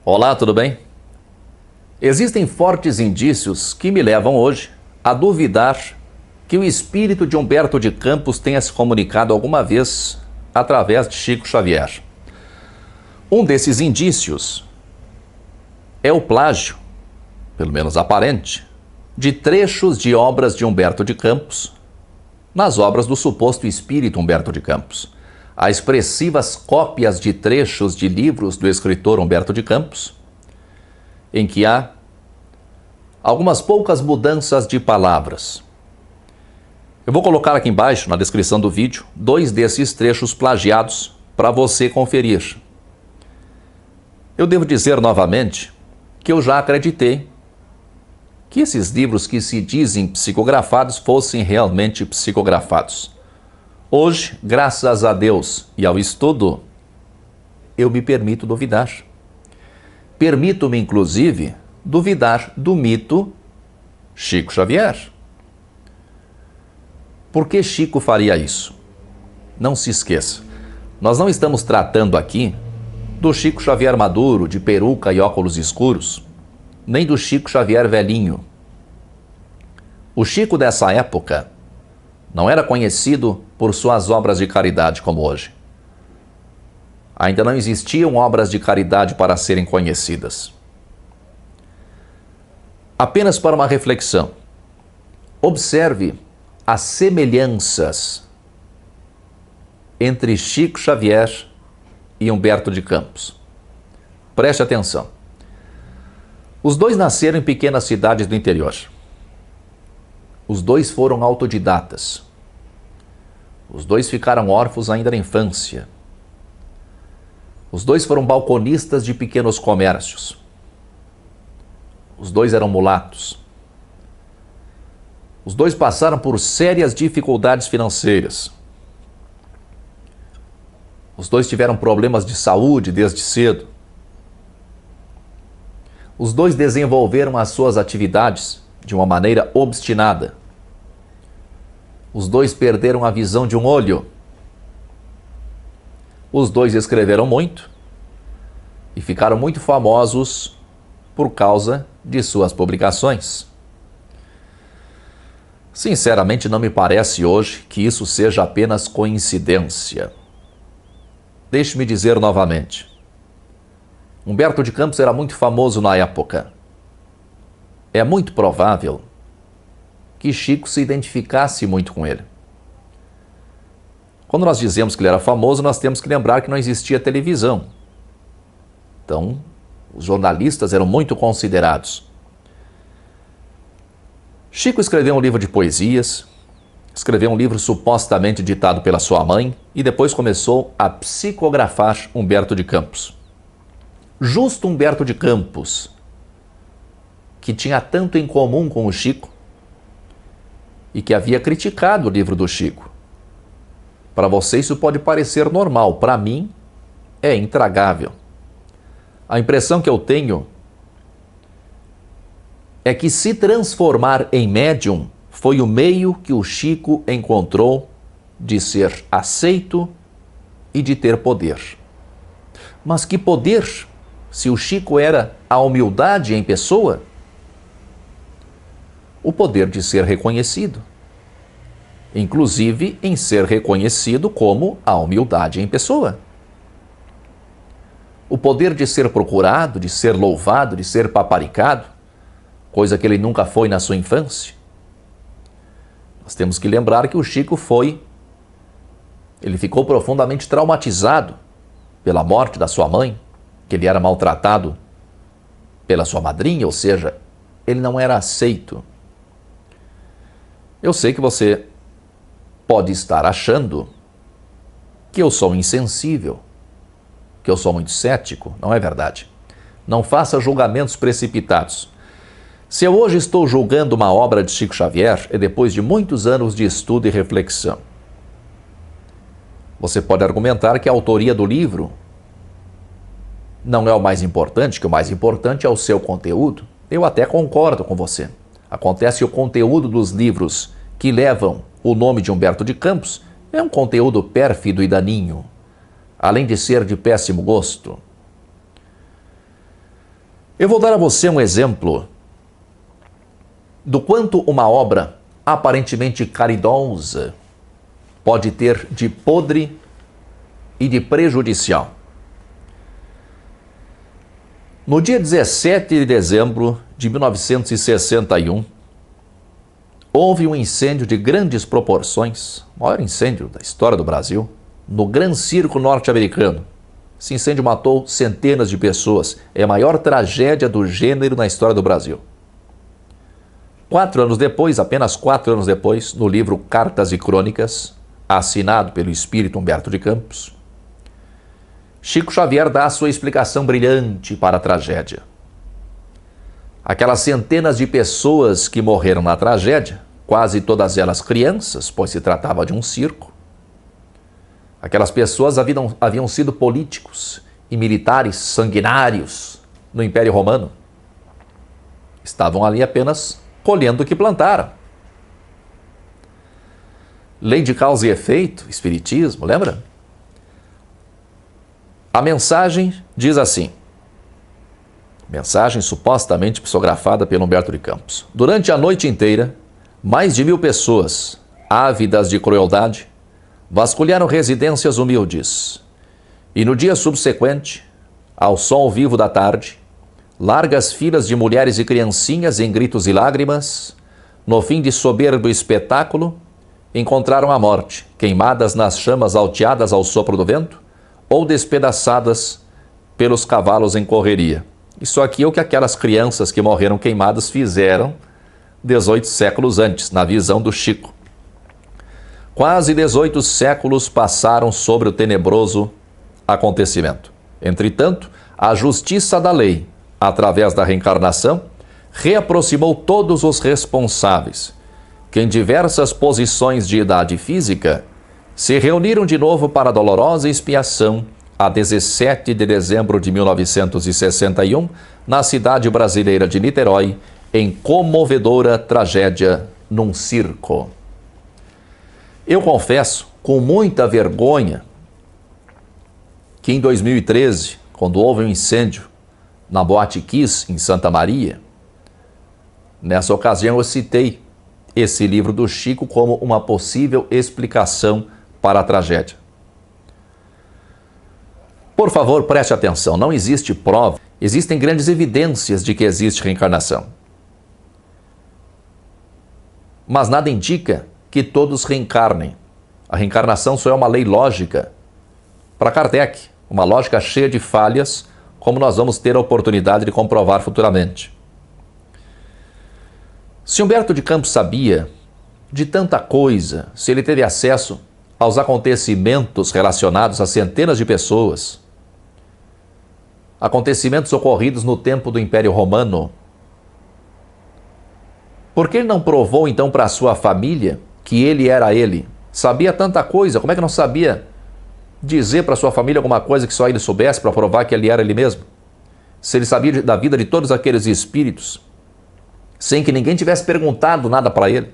Olá, tudo bem? Existem fortes indícios que me levam hoje a duvidar que o espírito de Humberto de Campos tenha se comunicado alguma vez através de Chico Xavier. Um desses indícios é o plágio, pelo menos aparente, de trechos de obras de Humberto de Campos nas obras do suposto espírito Humberto de Campos. Há expressivas cópias de trechos de livros do escritor Humberto de Campos, em que há algumas poucas mudanças de palavras. Eu vou colocar aqui embaixo, na descrição do vídeo, 2 desses trechos plagiados para você conferir. Eu devo dizer novamente que eu já acreditei que esses livros que se dizem psicografados fossem realmente psicografados. Hoje, graças a Deus e ao estudo, eu me permito duvidar. Permito-me, inclusive, duvidar do mito Chico Xavier. Por que Chico faria isso? Não se esqueça, nós não estamos tratando aqui do Chico Xavier maduro, de peruca e óculos escuros, nem do Chico Xavier velhinho. O Chico dessa época não era conhecido por suas obras de caridade como hoje. Ainda não existiam obras de caridade para serem conhecidas. Apenas para uma reflexão, observe as semelhanças entre Chico Xavier e Humberto de Campos. Preste atenção. Os dois nasceram em pequenas cidades do interior. Os dois foram autodidatas. Os dois ficaram órfãos ainda na infância. Os dois foram balconistas de pequenos comércios. Os dois eram mulatos. Os dois passaram por sérias dificuldades financeiras. Os dois tiveram problemas de saúde desde cedo. Os dois desenvolveram as suas atividades de uma maneira obstinada. Os dois perderam a visão de um olho. Os dois escreveram muito e ficaram muito famosos por causa de suas publicações. Sinceramente, não me parece hoje que isso seja apenas coincidência. Deixe-me dizer novamente. Humberto de Campos era muito famoso na época. É muito provável que Chico se identificasse muito com ele. Quando nós dizemos que ele era famoso, nós temos que lembrar que não existia televisão. Então, os jornalistas eram muito considerados. Chico escreveu um livro de poesias, escreveu um livro supostamente ditado pela sua mãe e depois começou a psicografar Humberto de Campos. Justo Humberto de Campos, que tinha tanto em comum com o Chico e que havia criticado o livro do Chico. Para você isso pode parecer normal, para mim é intragável. A impressão que eu tenho é que se transformar em médium foi o meio que o Chico encontrou de ser aceito e de ter poder. Mas que poder, se o Chico era a humildade em pessoa? O poder de ser reconhecido, inclusive em ser reconhecido como a humildade em pessoa. O poder de ser procurado, de ser louvado, de ser paparicado, coisa que ele nunca foi na sua infância. Nós temos que lembrar que o Chico ele ficou profundamente traumatizado pela morte da sua mãe, que ele era maltratado pela sua madrinha, ou seja, ele não era aceito. Eu sei que você pode estar achando que eu sou insensível, que eu sou muito cético. Não é verdade. Não faça julgamentos precipitados. Se eu hoje estou julgando uma obra de Chico Xavier, é depois de muitos anos de estudo e reflexão. Você pode argumentar que a autoria do livro não é o mais importante, que o mais importante é o seu conteúdo. Eu até concordo com você. Acontece que o conteúdo dos livros que levam o nome de Humberto de Campos é um conteúdo pérfido e daninho, além de ser de péssimo gosto. Eu vou dar a você um exemplo do quanto uma obra aparentemente caridosa pode ter de podre e de prejudicial. No dia 17 de dezembro de 1961, houve um incêndio de grandes proporções, o maior incêndio da história do Brasil, no Gran Circo norte-americano. Esse incêndio matou centenas de pessoas. É a maior tragédia do gênero na história do Brasil. 4 anos depois, apenas 4 anos depois, no livro Cartas e Crônicas, assinado pelo espírito Humberto de Campos, Chico Xavier dá a sua explicação brilhante para a tragédia. Aquelas centenas de pessoas que morreram na tragédia, quase todas elas crianças, pois se tratava de um circo. Aquelas pessoas haviam sido políticos e militares sanguinários no Império Romano. Estavam ali apenas colhendo o que plantaram. Lei de causa e efeito, espiritismo, lembra? A mensagem diz assim, mensagem supostamente psicografada pelo Humberto de Campos. Durante a noite inteira, mais de 1000 pessoas, ávidas de crueldade, vasculharam residências humildes. E no dia subsequente, ao sol vivo da tarde, largas filas de mulheres e criancinhas em gritos e lágrimas, no fim de soberbo espetáculo, encontraram a morte, queimadas nas chamas alteadas ao sopro do vento, ou despedaçadas pelos cavalos em correria. Isso aqui é o que aquelas crianças que morreram queimadas fizeram 18 séculos antes, na visão do Chico. Quase 18 séculos passaram sobre o tenebroso acontecimento. Entretanto, a justiça da lei, através da reencarnação, reaproximou todos os responsáveis, que em diversas posições de idade física se reuniram de novo para a dolorosa expiação a 17 de dezembro de 1961, na cidade brasileira de Niterói, em comovedora tragédia num circo. Eu confesso, com muita vergonha, que em 2013, quando houve um incêndio na Boate Kiss, em Santa Maria, nessa ocasião eu citei esse livro do Chico como uma possível explicação para a tragédia. Por favor, preste atenção, não existe prova, existem grandes evidências de que existe reencarnação. Mas nada indica que todos reencarnem. A reencarnação só é uma lei lógica para Kardec, uma lógica cheia de falhas, como nós vamos ter a oportunidade de comprovar futuramente. Se Humberto de Campos sabia de tanta coisa, se ele teve acesso aos acontecimentos relacionados a centenas de pessoas, acontecimentos ocorridos no tempo do Império Romano, por que ele não provou então para a sua família que ele era ele? Sabia tanta coisa, como é que não sabia dizer para sua família alguma coisa que só ele soubesse para provar que ele era ele mesmo? Se ele sabia da vida de todos aqueles espíritos, sem que ninguém tivesse perguntado nada para ele,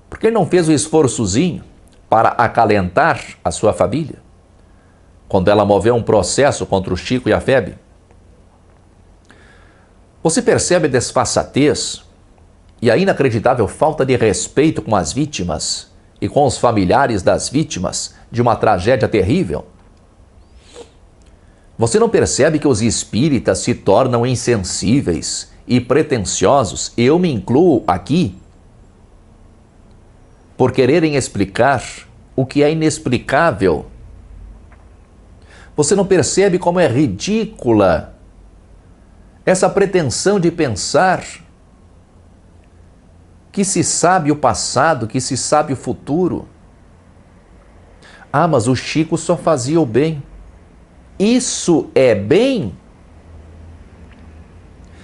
por que ele não fez o esforçozinho para acalentar a sua família, quando ela moveu um processo contra o Chico e a Febe? Você percebe a desfaçatez e a inacreditável falta de respeito com as vítimas e com os familiares das vítimas de uma tragédia terrível? Você não percebe que os espíritas se tornam insensíveis e pretensiosos, eu me incluo aqui, por quererem explicar o que é inexplicável? Você não percebe como é ridícula essa pretensão de pensar que se sabe o passado, que se sabe o futuro? Ah, mas o Chico só fazia o bem. Isso é bem?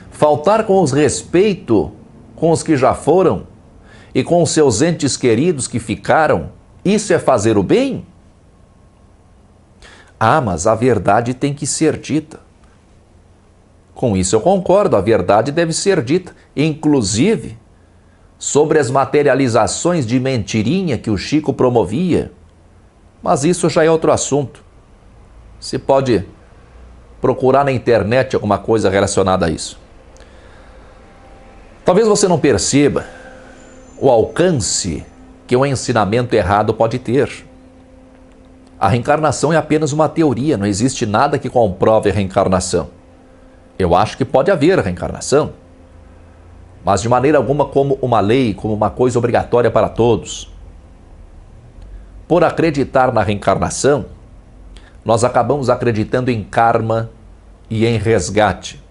Faltar com os respeito com os que já foram e com os seus entes queridos que ficaram, isso é fazer o bem? Ah, mas a verdade tem que ser dita. Com isso eu concordo, a verdade deve ser dita, inclusive sobre as materializações de mentirinha que o Chico promovia. Mas isso já é outro assunto. Se pode procurar na internet alguma coisa relacionada a isso. Talvez você não perceba o alcance que um ensinamento errado pode ter. A reencarnação é apenas uma teoria, não existe nada que comprove a reencarnação. Eu acho que pode haver reencarnação, mas de maneira alguma como uma lei, como uma coisa obrigatória para todos. Por acreditar na reencarnação, nós acabamos acreditando em karma e em resgate.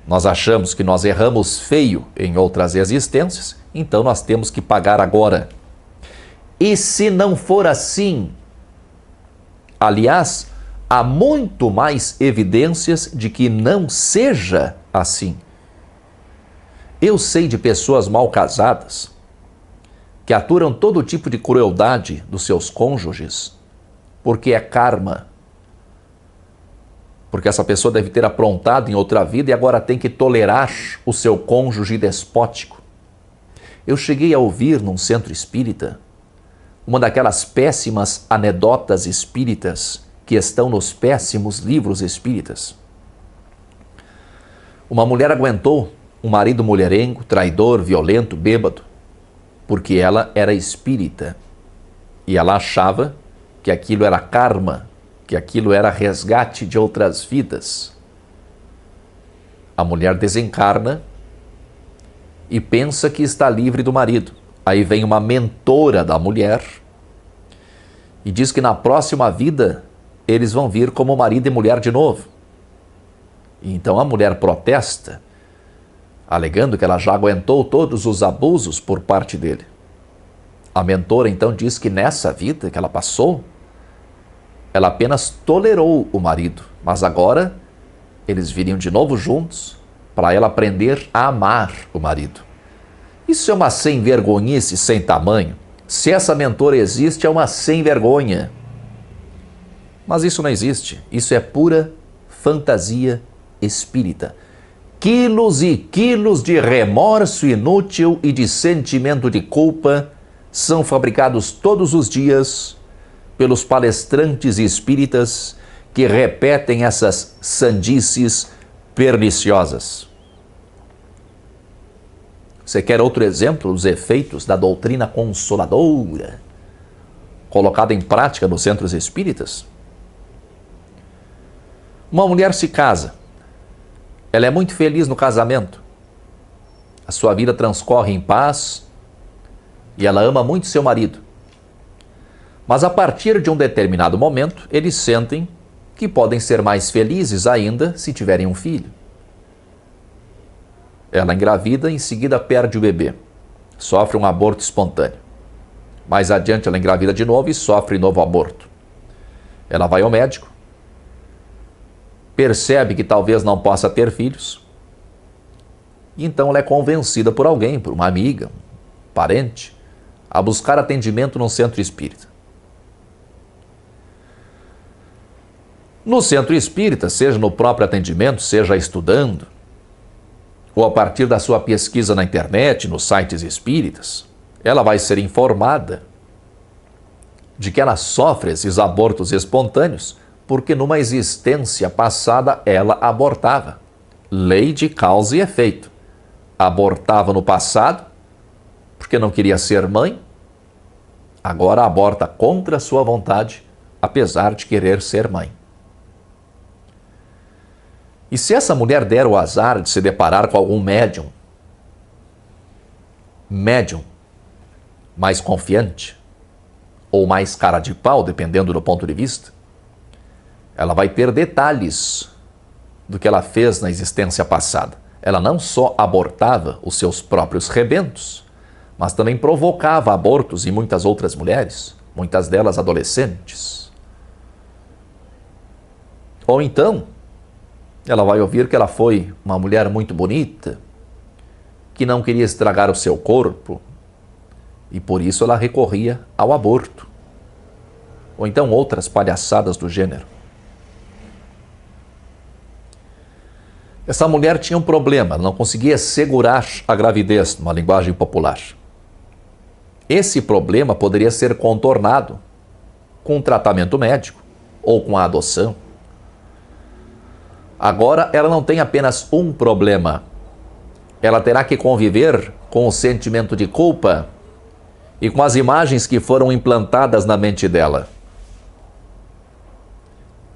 Nós achamos que nós erramos feio em outras existências, então nós temos que pagar agora. E se não for assim? Aliás, há muito mais evidências de que não seja assim. Eu sei de pessoas mal casadas que aturam todo tipo de crueldade dos seus cônjuges, porque é karma. Porque essa pessoa deve ter aprontado em outra vida e agora tem que tolerar o seu cônjuge despótico. Eu cheguei a ouvir num centro espírita uma daquelas péssimas anedotas espíritas que estão nos péssimos livros espíritas. Uma mulher aguentou um marido mulherengo, traidor, violento, bêbado, porque ela era espírita e ela achava que aquilo era karma, que aquilo era resgate de outras vidas. A mulher desencarna e pensa que está livre do marido. Aí vem uma mentora da mulher e diz que na próxima vida eles vão vir como marido e mulher de novo. E então a mulher protesta, alegando que ela já aguentou todos os abusos por parte dele. A mentora então diz que nessa vida que ela passou, ela apenas tolerou o marido, mas agora eles viriam de novo juntos para ela aprender a amar o marido. Isso é uma sem-vergonhice sem tamanho. Se essa mentora existe, é uma sem-vergonha. Mas isso não existe. Isso é pura fantasia espírita. Quilos e quilos de remorso inútil e de sentimento de culpa são fabricados todos os dias pelos palestrantes espíritas que repetem essas sandices perniciosas. Você quer outro exemplo dos efeitos da doutrina consoladora colocada em prática nos centros espíritas? Uma mulher se casa. Ela é muito feliz no casamento. A sua vida transcorre em paz e ela ama muito seu marido. Mas a partir de um determinado momento, eles sentem que podem ser mais felizes ainda se tiverem um filho. Ela engravida e em seguida perde o bebê. Sofre um aborto espontâneo. Mais adiante ela engravida de novo e sofre novo aborto. Ela vai ao médico, percebe que talvez não possa ter filhos, e então ela é convencida por alguém, por uma amiga, um parente, a buscar atendimento num centro espírita. No centro espírita, seja no próprio atendimento, seja estudando, ou a partir da sua pesquisa na internet, nos sites espíritas, ela vai ser informada de que ela sofre esses abortos espontâneos porque numa existência passada ela abortava. Lei de causa e efeito. Abortava no passado porque não queria ser mãe, agora aborta contra sua vontade, apesar de querer ser mãe. E se essa mulher der o azar de se deparar com algum médium mais confiante ou mais cara de pau, dependendo do ponto de vista, ela vai ter detalhes do que ela fez na existência passada. Ela não só abortava os seus próprios rebentos, mas também provocava abortos em muitas outras mulheres, muitas delas adolescentes. Ou então, ela vai ouvir que ela foi uma mulher muito bonita, que não queria estragar o seu corpo, e por isso ela recorria ao aborto. Ou então outras palhaçadas do gênero. Essa mulher tinha um problema, ela não conseguia segurar a gravidez, numa linguagem popular. Esse problema poderia ser contornado com um tratamento médico ou com a adoção. Agora ela não tem apenas um problema. Ela terá que conviver com o sentimento de culpa e com as imagens que foram implantadas na mente dela.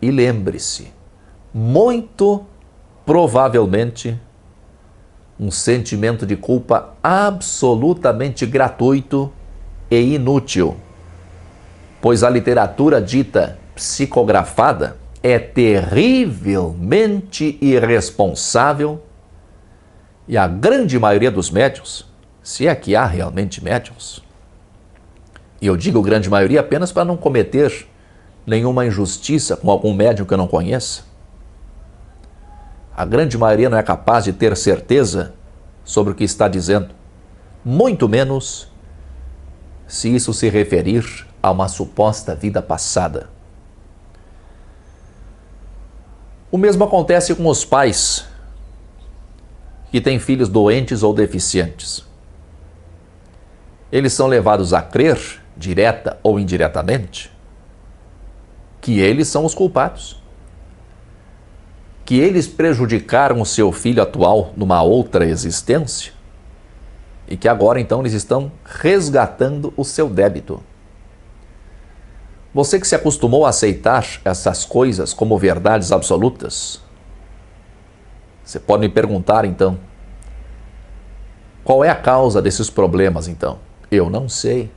E lembre-se, muito provavelmente, um sentimento de culpa absolutamente gratuito e inútil, pois a literatura dita psicografada é terrivelmente irresponsável e a grande maioria dos médiuns, se é que há realmente médiuns, e eu digo grande maioria apenas para não cometer nenhuma injustiça com algum médium que eu não conheça, a grande maioria não é capaz de ter certeza sobre o que está dizendo, muito menos se isso se referir a uma suposta vida passada. O mesmo acontece com os pais que têm filhos doentes ou deficientes. Eles são levados a crer, direta ou indiretamente, que eles são os culpados, que eles prejudicaram o seu filho atual numa outra existência e que agora então eles estão resgatando o seu débito. Você que se acostumou a aceitar essas coisas como verdades absolutas, você pode me perguntar então, qual é a causa desses problemas então? Eu não sei.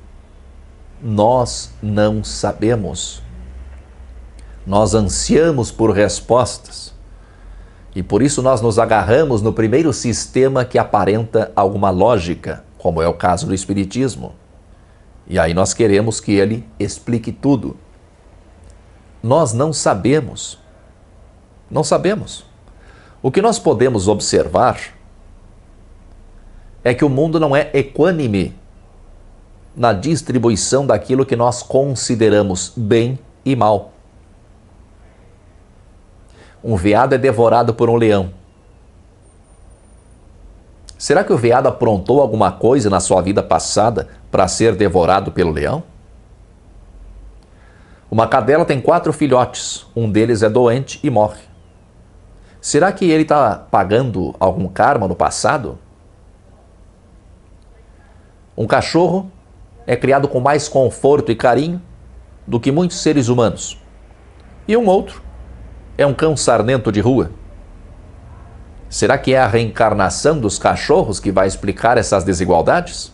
Nós não sabemos. Nós ansiamos por respostas. E por isso nós nos agarramos no primeiro sistema que aparenta alguma lógica, como é o caso do Espiritismo. E aí nós queremos que ele explique tudo. Nós não sabemos. Não sabemos. O que nós podemos observar é que o mundo não é equânime na distribuição daquilo que nós consideramos bem e mal. Um veado é devorado por um leão. Será que o veado aprontou alguma coisa na sua vida passada para ser devorado pelo leão? Uma cadela tem 4 filhotes, um deles é doente e morre. Será que ele está pagando algum karma no passado? Um cachorro é criado com mais conforto e carinho do que muitos seres humanos. E um outro é um cão sarnento de rua. Será que é a reencarnação dos cachorros que vai explicar essas desigualdades?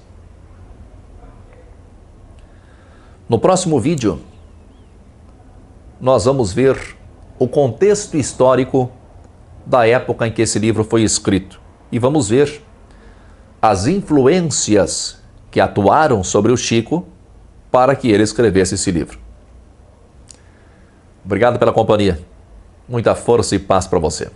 No próximo vídeo, nós vamos ver o contexto histórico da época em que esse livro foi escrito. E vamos ver as influências que atuaram sobre o Chico para que ele escrevesse esse livro. Obrigado pela companhia. Muita força e paz para você.